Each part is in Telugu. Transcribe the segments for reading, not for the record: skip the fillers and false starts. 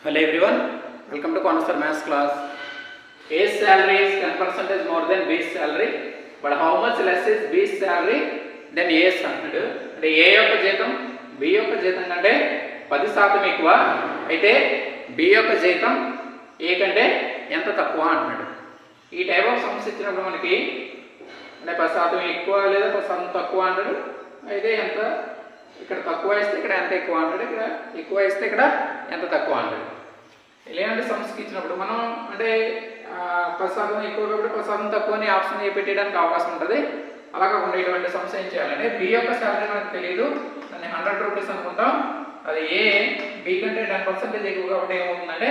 Hello everyone, welcome to Corner Maths class. A's salary is 10% more than B's salary, but how much less is B's salary than A's అంటాడు. అంటే A యొక్క జీతం B యొక్క జీతం కంటే 10% ఎక్కువ, అయితే B యొక్క జీతం A కంటే ఎంత తక్కువ అంటున్నాడు. ఈ టైప్ ఆఫ్ సమస్య ఇచ్చినప్పుడు మనకి అంటే 10% ఎక్కువ లేదా 10% తక్కువ అంటాడు. అయితే ఎంత ఇక్కడ తక్కువ ఇస్తే ఇక్కడ ఎంత ఎక్కువ అంటాడు, ఇక్కడ ఎక్కువ ఇస్తే ఇక్కడ ఎంత తక్కువ అంటాడు. ఇలాంటి సమస్యకి ఇచ్చినప్పుడు మనం అంటే 10% ఎక్కువ కాబట్టి 10% తక్కువ అని ఆప్షన్ పెట్టడానికి అవకాశం ఉంటుంది. అలా కాకుండా ఇటువంటి సమస్య ఏం చేయాలంటే బి యొక్క శాలరీ మనకు తెలియదు, దాన్ని 100 రూపీస్ అనుకుంటాం. అది ఏ బి కంటే 10% ఎక్కువ కాబట్టి ఏమవుతుందంటే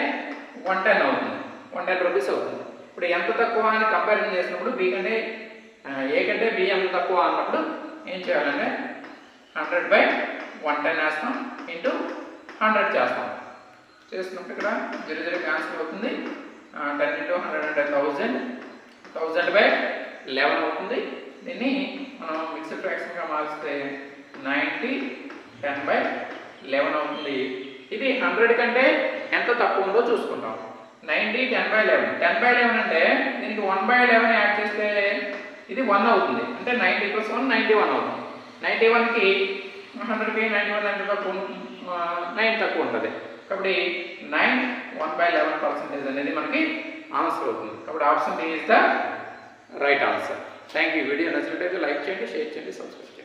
110 అవుతుంది, 110 రూపీస్ అవుతుంది. ఇప్పుడు ఎంత తక్కువ అని కంపారిజన్ చేసినప్పుడు బి కంటే ఏ కంటే బి ఎంత తక్కువ అన్నప్పుడు ఏం చేయాలంటే 100/110 వేస్తాం ఇంటూ 100 చేస్తాం. చేసినప్పుడు ఇక్కడ 0 క్యాన్సిల్ అవుతుంది. 10 × 100 అంటే 1000, 1000/11 అవుతుంది. దీన్ని మనం మిక్స్డ్ ఫ్రాక్షన్గా మార్చితే 90 10/11 అవుతుంది. ఇది 100 కంటే ఎంత తక్కువ ఉందో చూసుకుంటాం. 90 10/11, 10/11 అంటే దీనికి 1/11 యాడ్ చేస్తే ఇది 1 అవుతుంది. అంటే 90 + 1 91 అవుతుంది. 91కి 100కి 91 అంటే తక్కువ 9 తక్కువ ఉంటుంది. కాబట్టి 9 1/11% అనేది మనకి ఆన్సర్ అవుతుంది. కాబట్టి option D is the right answer. Thank you. Video నచ్చినట్లయితే లైక్ చేయండి, షేర్ చేయండి, సబ్స్క్రైబ్ చేయండి.